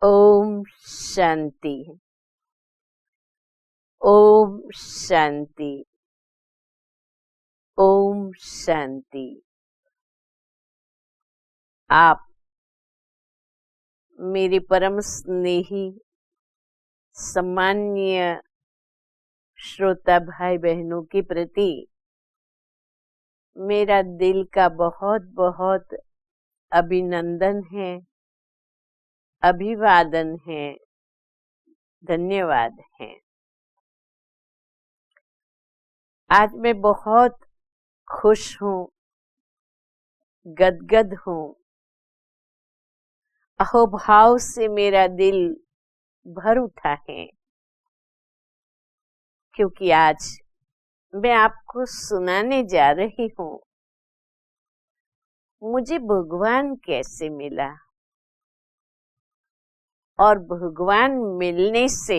ओम शांति। ओम शांति। ओम शांति। आप मेरे परम स्नेही सम्माननीय श्रोता भाई बहनों के प्रति मेरा दिल का बहुत बहुत अभिनंदन है, अभिवादन है, धन्यवाद है। आज मैं बहुत खुश हूँ, गदगद हूँ। अहोभाव से मेरा दिल भर उठा है, क्योंकि आज मैं आपको सुनाने जा रही हूँ मुझे भगवान कैसे मिला और भगवान मिलने से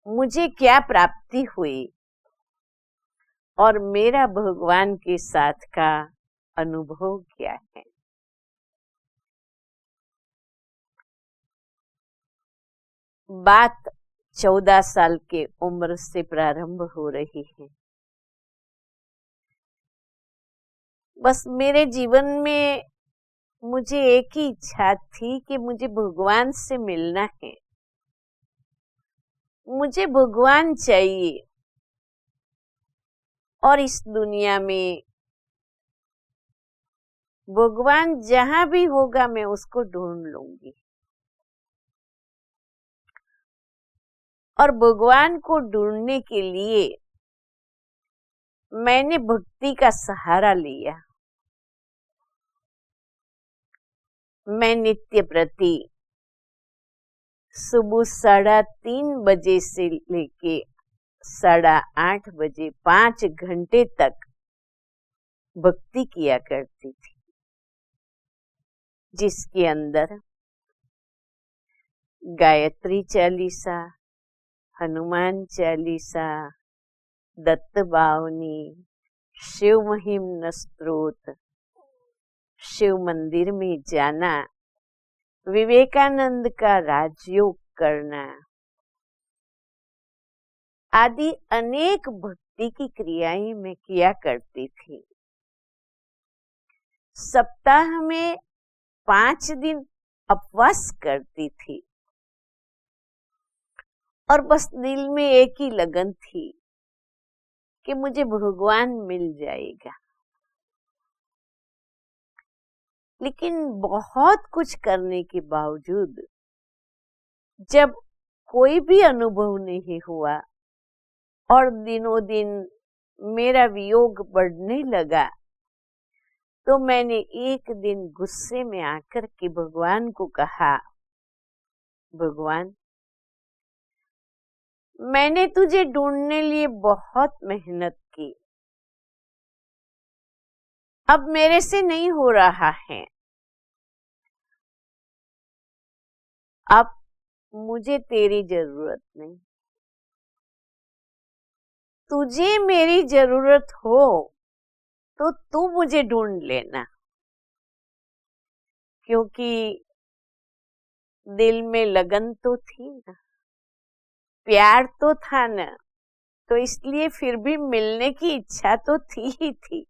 मुझे क्या प्राप्ति हुई और मेरा भगवान के साथ का अनुभव क्या है। बात 14 साल के उम्र से प्रारंभ हो रही है। बस मेरे जीवन में मुझे एक ही इच्छा थी कि मुझे भगवान से मिलना है, मुझे भगवान चाहिए और इस दुनिया में भगवान जहां भी होगा मैं उसको ढूंढ लूंगी। और भगवान को ढूंढने के लिए मैंने भक्ति का सहारा लिया। मैं नित्य प्रति सुबह 3:30 बजे से लेके 8:30 बजे 5 घंटे तक भक्ति किया करती थी, जिसके अंदर गायत्री चालीसा, हनुमान चालीसा, दत्त बावनी, शिव महिम स्तोत्र, शिव मंदिर में जाना, विवेकानंद का राजयोग करना आदि अनेक भक्ति की क्रियाएं मैं किया करती थी। सप्ताह में 5 दिन उपवास करती थी और बस दिल में एक ही लगन थी कि मुझे भगवान मिल जाएगा। लेकिन बहुत कुछ करने के बावजूद जब कोई भी अनुभव नहीं हुआ और दिनों दिन मेरा वियोग बढ़ने लगा, तो मैंने एक दिन गुस्से में आकर के भगवान को कहा, भगवान, मैंने तुझे ढूंढने लिए बहुत मेहनत की, अब मेरे से नहीं हो रहा है। अब मुझे तेरी जरूरत नहीं, तुझे मेरी जरूरत हो तो तू मुझे ढूंढ लेना। क्योंकि दिल में लगन तो थी ना, प्यार तो था ना, तो इसलिए फिर भी मिलने की इच्छा तो थी ही थी।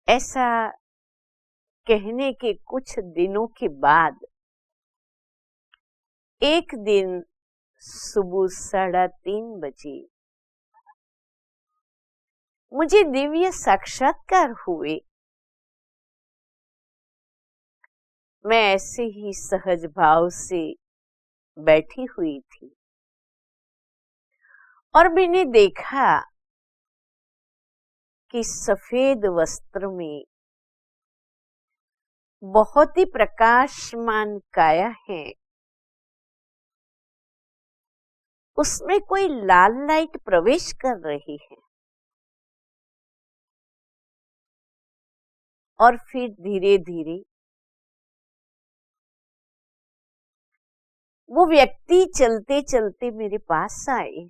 ऐसा कहने के कुछ दिनों के बाद एक दिन सुबह 3:30 बजे मुझे दिव्य साक्षात्कार हुए। मैं ऐसे ही सहज भाव से बैठी हुई थी और मैंने देखा कि सफेद वस्त्र में बहुत ही प्रकाशमान काया है, उसमें कोई लाल लाइट प्रवेश कर रही है और फिर धीरे धीरे वो व्यक्ति चलते चलते मेरे पास आए।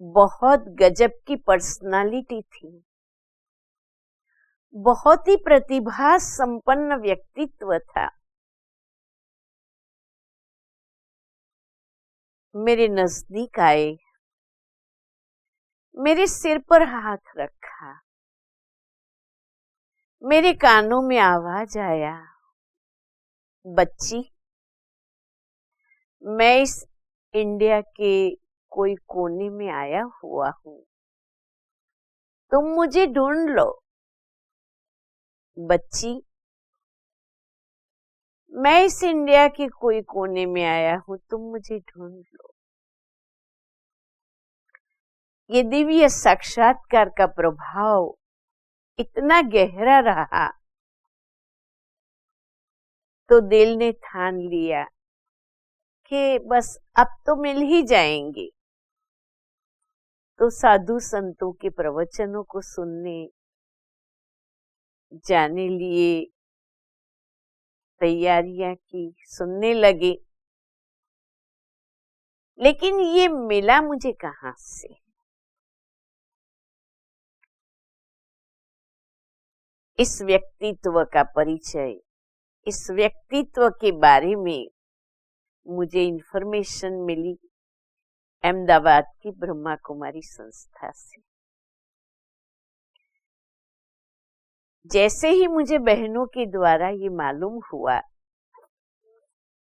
बहुत गजब की पर्सनालिटी थी, बहुत ही प्रतिभा संपन्न व्यक्तित्व था। मेरे नजदीक आए, मेरे सिर पर हाथ रखा, मेरे कानों में आवाज आया, बच्ची, मैं इस इंडिया के कोई कोने में आया हुआ हूँ, तुम मुझे ढूंढ लो। बच्ची, मैं इस इंडिया के कोई कोने में आया हूँ, तुम मुझे ढूंढ लो। ये दिव्य साक्षात्कार का प्रभाव इतना गहरा रहा तो दिल ने ठान लिया कि बस अब तो मिल ही जाएंगे। तो साधु संतों के प्रवचनों को सुनने जाने लिए तैयारियां की, सुनने लगे। लेकिन ये मिला मुझे कहां से? इस व्यक्तित्व का परिचय, इस व्यक्तित्व के बारे में मुझे इंफॉर्मेशन मिली अहमदाबाद की ब्रह्मा कुमारी संस्था से। जैसे ही मुझे बहनों के द्वारा ये मालूम हुआ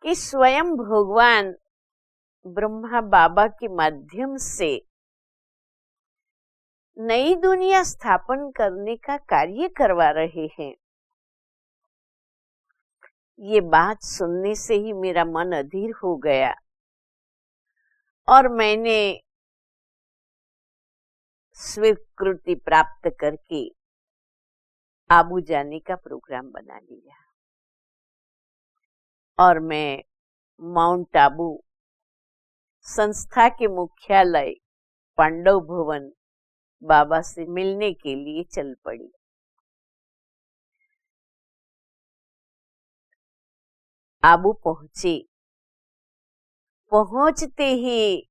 कि स्वयं भगवान ब्रह्मा बाबा के माध्यम से नई दुनिया स्थापन करने का कार्य करवा रहे हैं, ये बात सुनने से ही मेरा मन अधीर हो गया और मैंने स्वीकृति प्राप्त करके आबू जाने का प्रोग्राम बना लिया और मैं माउंट आबू संस्था के मुख्यालय पांडव भवन बाबा से मिलने के लिए चल पड़ी। आबू पहुंचे। पहुंचते ही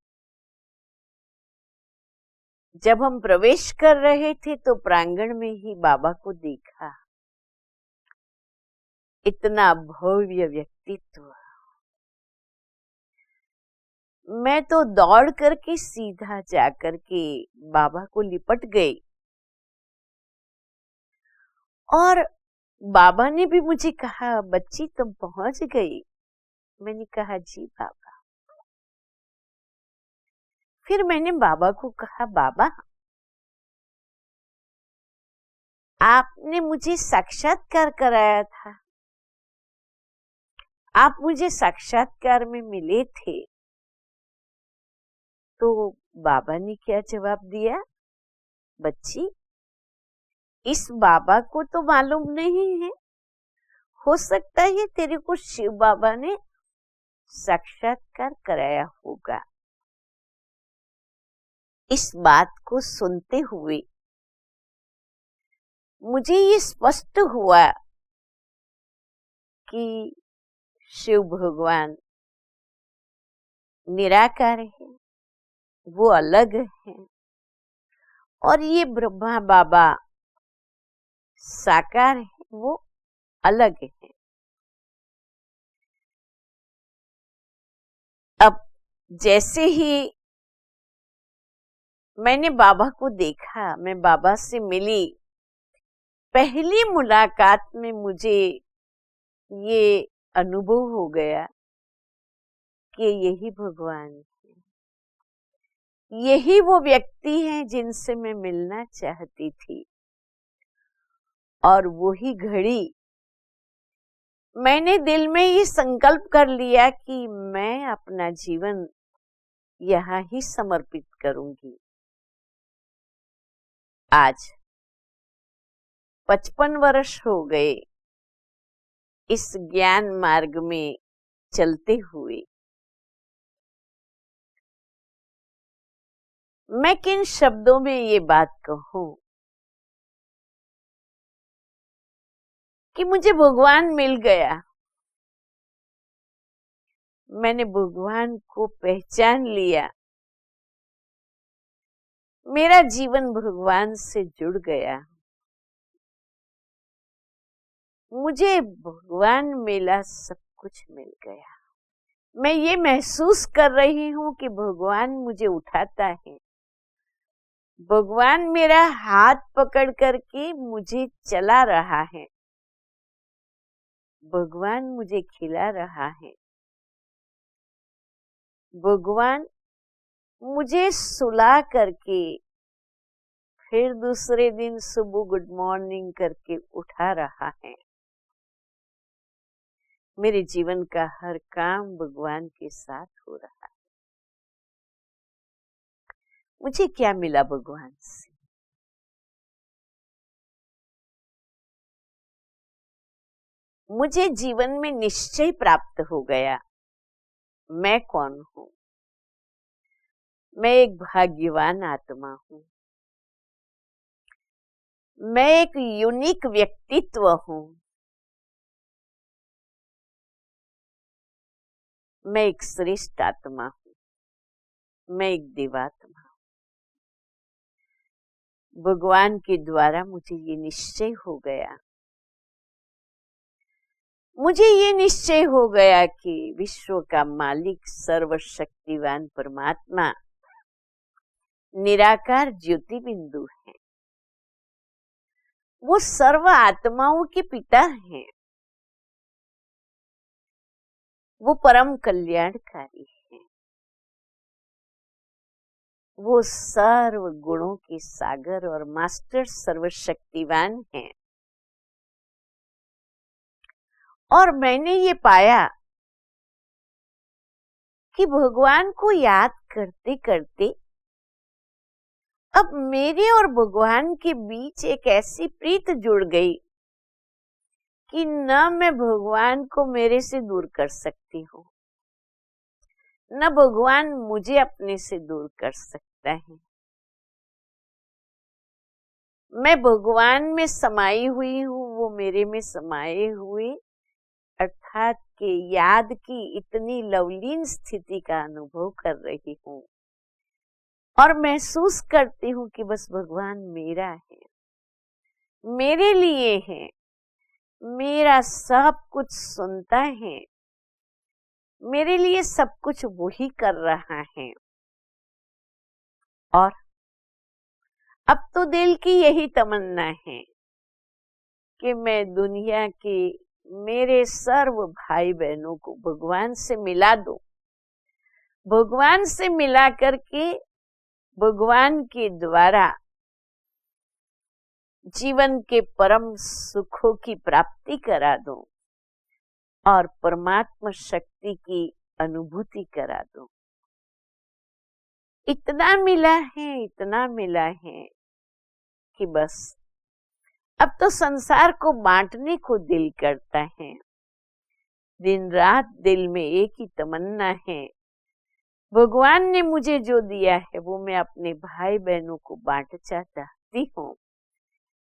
जब हम प्रवेश कर रहे थे तो प्रांगण में ही बाबा को देखा। इतना भव्य व्यक्तित्व। मैं तो दौड़ करके सीधा जाकर के बाबा को लिपट गई और बाबा ने भी मुझे कहा, बच्ची तुम पहुंच गई। मैंने कहा, जी बाबा। फिर मैंने बाबा को कहा, बाबा आपने मुझे साक्षात्कार कराया था, आप मुझे साक्षात्कार में मिले थे। तो बाबा ने क्या जवाब दिया, बच्ची इस बाबा को तो मालूम नहीं है, हो सकता है तेरे को शिव बाबा ने साक्षात्कार कराया होगा। इस बात को सुनते हुए मुझे ये स्पष्ट हुआ कि शिव भगवान निराकार है, वो अलग है और ये ब्रह्मा बाबा साकार है, वो अलग है। अब जैसे ही मैंने बाबा को देखा, मैं बाबा से मिली, पहली मुलाकात में मुझे ये अनुभव हो गया कि यही भगवान है, यही वो व्यक्ति हैं जिनसे मैं मिलना चाहती थी। और वही घड़ी मैंने दिल में ये संकल्प कर लिया कि मैं अपना जीवन यहाँ ही समर्पित करूंगी। आज 55 वर्ष हो गए इस ज्ञान मार्ग में चलते हुए। मैं किन शब्दों में ये बात कहूं कि मुझे भगवान मिल गया, मैंने भगवान को पहचान लिया, मेरा जीवन भगवान से जुड़ गया। मुझे भगवान मिला, सब कुछ मिल गया। मैं ये महसूस कर रही हूँ कि भगवान मुझे उठाता है, भगवान मेरा हाथ पकड़ करके मुझे चला रहा है, भगवान मुझे खिला रहा है, भगवान मुझे सुला करके फिर दूसरे दिन सुबह गुड मॉर्निंग करके उठा रहा है। मेरे जीवन का हर काम भगवान के साथ हो रहा है। मुझे क्या मिला भगवान से? मुझे जीवन में निश्चय प्राप्त हो गया। मैं कौन हूँ? मैं एक भाग्यवान आत्मा हूँ। मैं एक यूनिक व्यक्तित्व हूँ। मैं एक श्रेष्ठ आत्मा हूँ। मैं एक देवात्मा हूँ। भगवान के द्वारा मुझे ये निश्चय हो गया। मुझे ये निश्चय हो गया कि विश्व का मालिक सर्वशक्तिवान परमात्मा निराकार ज्योति बिंदु है। वो सर्व आत्माओं के पिता हैं। वो परम कल्याणकारी हैं। वो सर्व गुणों के सागर और मास्टर सर्वशक्तिवान हैं। और मैंने ये पाया कि भगवान को याद करते करते अब मेरे और भगवान के बीच एक ऐसी प्रीत जुड़ गई कि न मैं भगवान को मेरे से दूर कर सकती हूँ, न भगवान मुझे अपने से दूर कर सकता है। मैं भगवान में समाई हुई हूँ, वो मेरे में समाये हुए, अर्थात के याद की इतनी लवलीन स्थिति का अनुभव कर रही हूँ और महसूस करती हूँ कि बस भगवान मेरा है, मेरे लिए है, मेरा सब कुछ सुनता है, मेरे लिए सब कुछ वही कर रहा है। और अब तो दिल की यही तमन्ना है कि मैं दुनिया के मेरे सर्व भाई बहनों को भगवान से मिला दूं, भगवान से मिला करके भगवान के द्वारा जीवन के परम सुखों की प्राप्ति करा दूं और परमात्मा शक्ति की अनुभूति करा दूं। इतना मिला है, इतना मिला है कि बस अब तो संसार को बांटने को दिल करता है। दिन रात दिल में एक ही तमन्ना है, भगवान ने मुझे जो दिया है वो मैं अपने भाई बहनों को बांटना चाहती हूँ,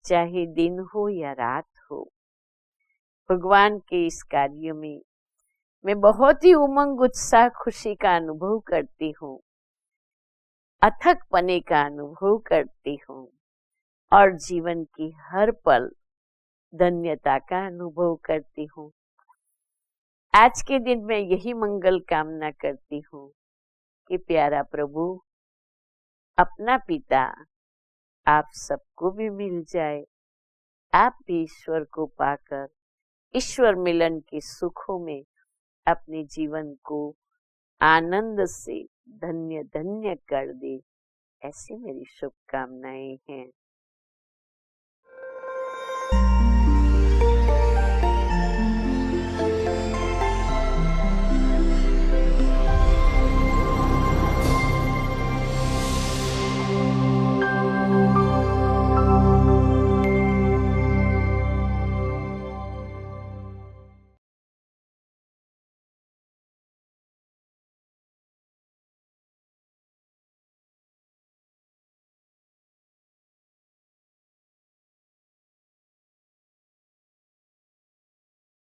चाहे दिन हो या रात हो। भगवान के इस कार्य में मैं बहुत ही उमंग, उत्साह, खुशी का अनुभव करती हूँ, अथक पने का अनुभव करती हूँ और जीवन की हर पल धन्यता का अनुभव करती हूँ। आज के दिन मैं यही मंगल कामना करती हूँ कि प्यारा प्रभु, अपना पिता आप सबको भी मिल जाए, आप भी ईश्वर को पाकर ईश्वर मिलन के सुखों में अपने जीवन को आनंद से धन्य धन्य कर दे, ऐसी मेरी शुभकामनाएं हैं।